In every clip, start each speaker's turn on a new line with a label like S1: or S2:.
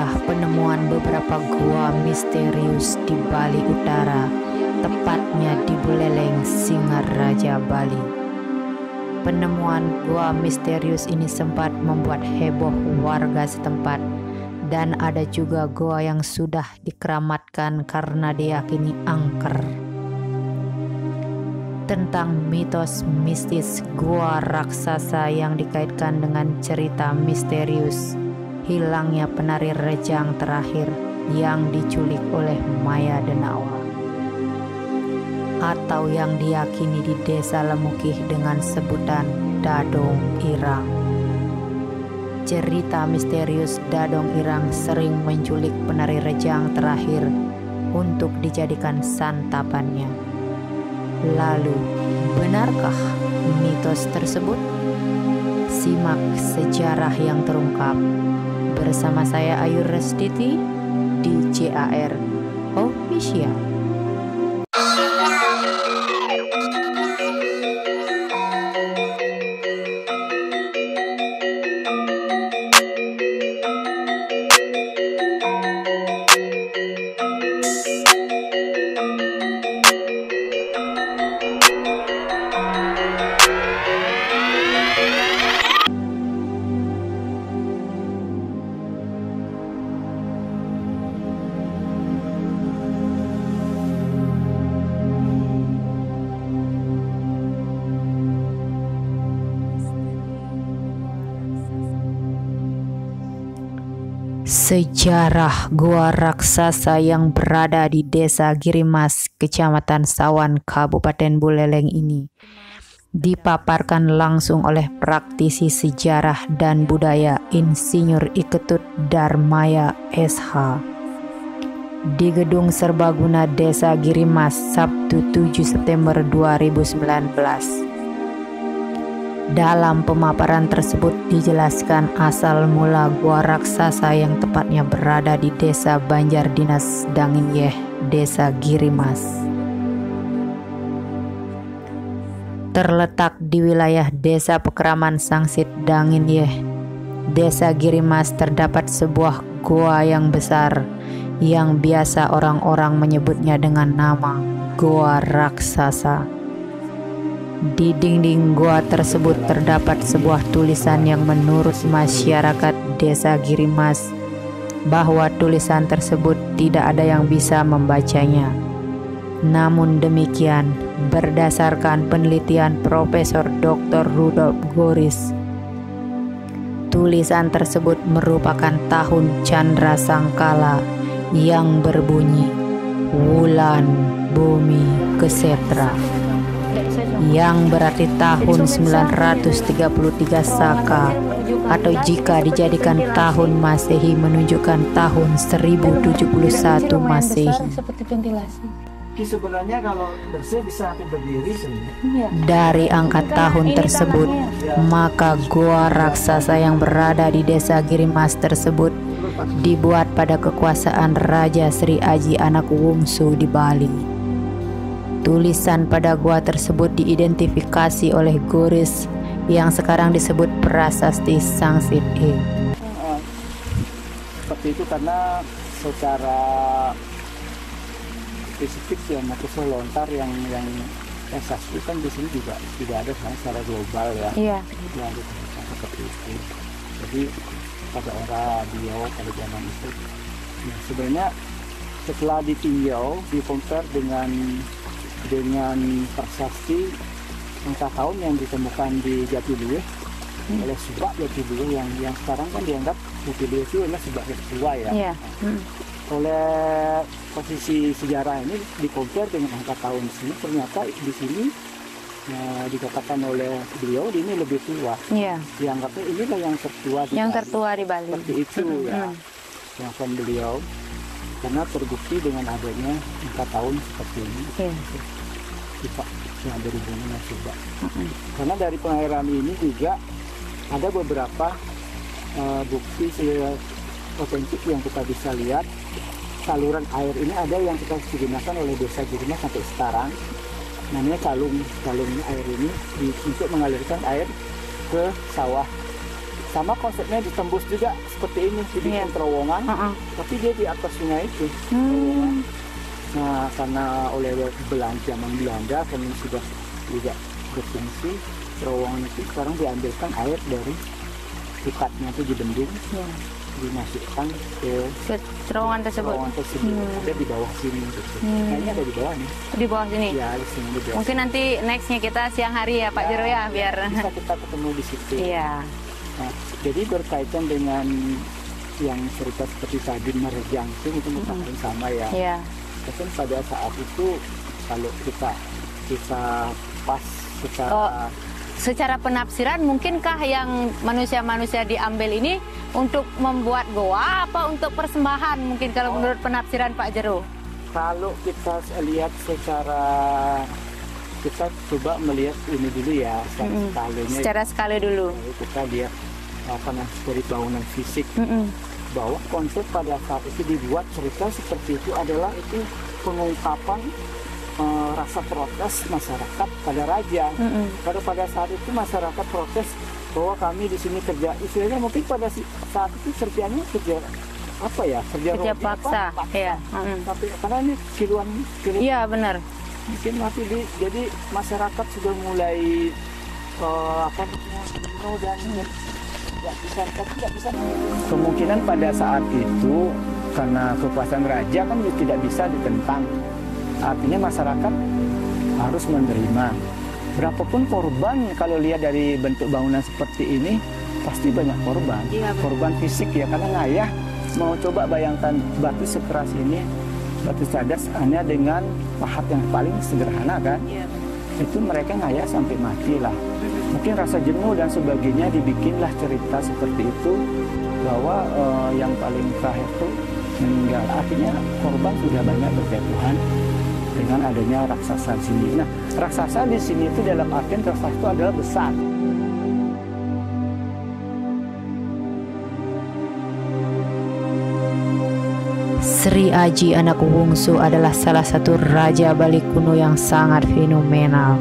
S1: sejarah penemuan beberapa gua misterius di Bali Utara, tepatnya di Buleleng, Singaraja, Bali. Penemuan gua misterius ini sempat membuat heboh warga setempat, dan ada juga gua yang sudah dikeramatkan karena diyakini angker. Tentang mitos mistis gua raksasa yang dikaitkan dengan cerita misterius hilangnya penari rejang terakhir yang diculik oleh Maya Denawa, atau yang diyakini di Desa Lemukih dengan sebutan Dadong Irang. Cerita misterius Dadong Irang sering menculik penari rejang terakhir untuk dijadikan santapannya. Lalu, benarkah mitos tersebut? Simak sejarah yang terungkap bersama saya Ayu Restiti di JAR Official. Sejarah gua raksasa yang berada di Desa Girimas, Kecamatan Sawan, Kabupaten Buleleng ini dipaparkan langsung oleh praktisi sejarah dan budaya Insinyur Iketut Darmaya SH di Gedung Serbaguna Desa Girimas, Sabtu 7 September 2019. Dalam pemaparan tersebut dijelaskan asal mula gua raksasa yang tepatnya berada di Desa Banjar Dinas Danginyeh, Desa Girimas. Terletak di wilayah Desa Pekeraman Sangsit Danginyeh, Desa Girimas, terdapat sebuah gua yang besar yang biasa orang-orang menyebutnya dengan nama Gua Raksasa. Di dinding gua tersebut terdapat sebuah tulisan yang menurut masyarakat Desa Girimas bahwa tulisan tersebut tidak ada yang bisa membacanya. Namun demikian, berdasarkan penelitian Profesor Dr. Rudolf Goris, tulisan tersebut merupakan tahun Candra Sangkala yang berbunyi Wulan Bumi Kesetra, yang berarti tahun 933 Saka, atau jika dijadikan tahun Masehi menunjukkan tahun 1071 Masehi.
S2: Sebenarnya kalau bersih bisa berdiri sebenarnya.
S1: Dari angka tahun tersebut, maka gua raksasa yang berada di Desa Girimas tersebut dibuat pada kekuasaan Raja Sri Aji Anak Wungsu di Bali. Tulisan pada gua tersebut diidentifikasi oleh Goris yang sekarang disebut Prasasti Sangsit E.
S2: Seperti itu karena secara spesifik yang aku selontar yang sastra kan di sini juga tidak ada secara global ya. Iya. Ya, seperti itu. Jadi pada era beliau pada zaman itu, nah, sebenarnya setelah ditinjau, di-compare dengan prasasti angka tahun yang ditemukan di Jatiluwih oleh Subak Jatiluwih yang sekarang kan dianggap Jatiluwih itu adalah Subak tua ya. Yeah. Oleh posisi sejarah ini di-compare dengan angka tahun sini, ternyata di sini dikatakan oleh beliau ini lebih tua. Yeah. Dianggapnya inilah yang tertua di Bali.
S1: Tertua di Bali.
S2: Seperti itu ya. Yang beliau, karena terbukti dengan adanya angka tahun seperti ini. Yang berhubungan dengan Subak. Karena dari pengairan ini juga ada beberapa bukti otentik yang kita bisa lihat. Saluran air ini ada yang kita gunakan oleh Desa Girimas sampai sekarang. Namanya calung air ini untuk mengalirkan air ke sawah sama konsepnya ditembus juga seperti ini, dibikin terowongan, tapi dia di atas sungai itu. Nah, karena oleh zaman Belanda kami sudah tidak berfungsi, terowongan itu sekarang diambilkan air dari ikatnya itu di bendung, dimasukkan ke
S1: terowongan tersebut.
S2: Ada di bawah sini. Kayaknya ada di bawah nih.
S1: Di bawah sini.
S2: Ya, di sini. Di bawah.
S1: Mungkin nanti nextnya kita siang hari ya Pak Jero ya, biar
S2: bisa kita ketemu di situ.
S1: Iya.
S2: Nah, jadi berkaitan dengan yang cerita seperti tadi Merjangking itu mungkin sama ya.
S1: Iya.
S2: Mungkin pada saat itu kalau kita pas
S1: secara penafsiran mungkinkah yang manusia-manusia diambil ini untuk membuat goa apa untuk persembahan mungkin kalau menurut penafsiran Pak Jero?
S2: Kalau kita lihat kita coba melihat ini dulu ya,
S1: secara skala dulu.
S2: Kita lihat dari bangunan fisik, bahwa konsep pada saat itu dibuat cerita seperti itu adalah itu pengungkapan rasa protes masyarakat pada raja. Pada saat itu masyarakat protes bahwa kami di sini kerja, istilahnya mungkin pada saat itu kerjanya kerja
S1: kerja paksa. Ya.
S2: Tapi karena ini kiluan.
S1: Iya benar.
S2: Mungkin jadi masyarakat sudah mulai dan tidak bisa. Kemungkinan pada saat itu karena kekuasaan raja kan tidak bisa ditentang. Artinya masyarakat harus menerima. Berapapun korban, kalau lihat dari bentuk bangunan seperti ini pasti banyak korban. Korban fisik ya, karena ngayah mau coba bayangkan batu sekeras ini, batu cadas hanya dengan pahat yang paling sederhana kan, itu mereka ngayah sampai mati lah. Mungkin rasa jenuh dan sebagainya dibikinlah cerita seperti itu, bahwa yang paling terakhir itu meninggal. Artinya korban sudah banyak berjatuhan dengan adanya raksasa di sini. Nah, raksasa di sini itu dalam artian raksasa itu adalah besar.
S1: Sri Aji anak bungsu adalah salah satu raja Bali kuno yang sangat fenomenal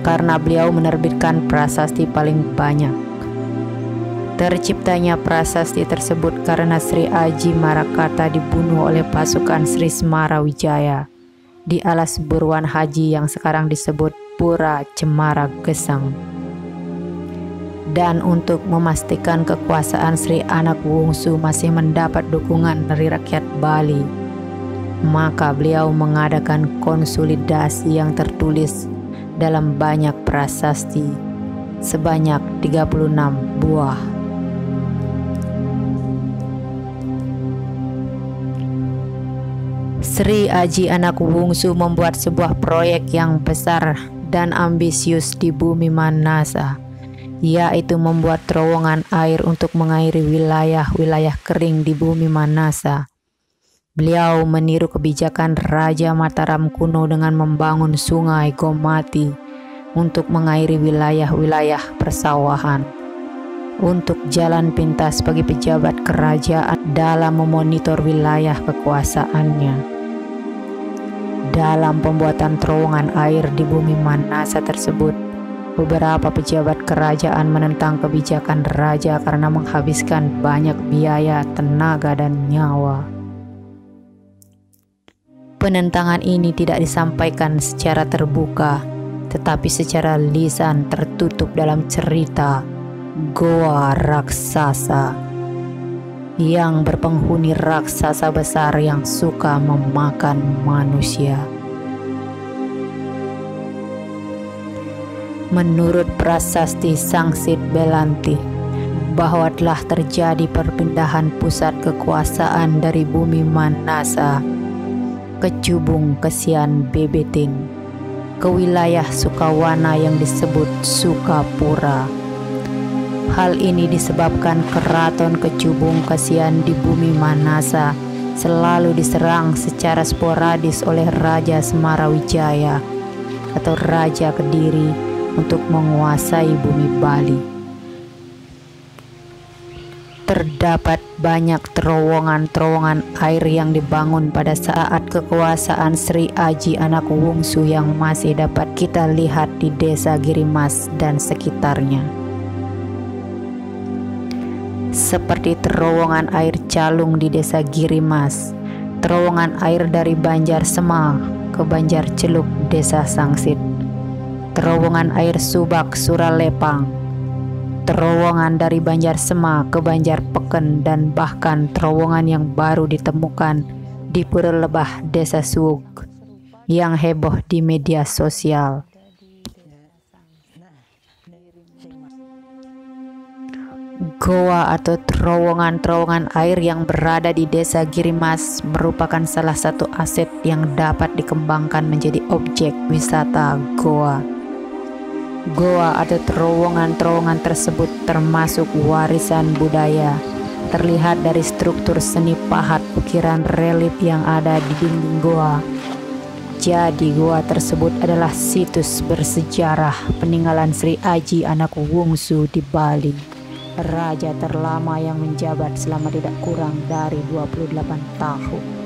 S1: karena beliau menerbitkan prasasti paling banyak. Terciptanya prasasti tersebut karena Sri Aji Marakata dibunuh oleh pasukan Sri Semarawijaya di alas buruan haji yang sekarang disebut Pura Cemara Gesang. Dan untuk memastikan kekuasaan Sri Anak Wungsu masih mendapat dukungan dari rakyat Bali, maka beliau mengadakan konsolidasi yang tertulis dalam banyak prasasti sebanyak 36 buah. Sri Aji Anak Wungsu membuat sebuah proyek yang besar dan ambisius di bumi Manasa, yaitu membuat terowongan air untuk mengairi wilayah-wilayah kering di bumi Manasa. Beliau meniru kebijakan Raja Mataram kuno dengan membangun sungai Gomati untuk mengairi wilayah-wilayah persawahan, untuk jalan pintas bagi pejabat kerajaan dalam memonitor wilayah kekuasaannya. Dalam pembuatan terowongan air di bumi Manasa tersebut, beberapa pejabat kerajaan menentang kebijakan raja karena menghabiskan banyak biaya, tenaga, dan nyawa. Penentangan ini tidak disampaikan secara terbuka, tetapi secara lisan tertutup dalam cerita Goa Raksasa yang berpenghuni raksasa besar yang suka memakan manusia. Menurut prasasti Sangsit Belanti, bahwa telah terjadi perpindahan pusat kekuasaan dari bumi Manasa ke Cubung Kesian Bebetin ke wilayah Sukawana yang disebut Sukapura. Hal ini disebabkan keraton Kecubung Kesian di bumi Manasa selalu diserang secara sporadis oleh Raja Semarawijaya atau Raja Kediri untuk menguasai bumi Bali. Terdapat banyak terowongan-terowongan air yang dibangun pada saat kekuasaan Sri Aji Anak Wungsu yang masih dapat kita lihat di desa Girimas dan sekitarnya. seperti terowongan air Calung di Desa Girimas, terowongan air dari Banjar Sema ke Banjar Celuk Desa Sangsit, terowongan air Subak Suralepang, terowongan dari Banjar Sema ke Banjar Peken, dan bahkan terowongan yang baru ditemukan di Pura Lebah Desa Suug yang heboh di media sosial. Goa atau terowongan-terowongan air yang berada di Desa Girimas merupakan salah satu aset yang dapat dikembangkan menjadi objek wisata goa. Goa atau terowongan-terowongan tersebut termasuk warisan budaya. Terlihat dari struktur seni pahat ukiran relief yang ada di dinding goa. Jadi goa tersebut adalah situs bersejarah peninggalan Sri Aji Anak Wungsu di Bali, raja terlama yang menjabat selama tidak kurang dari 28 tahun.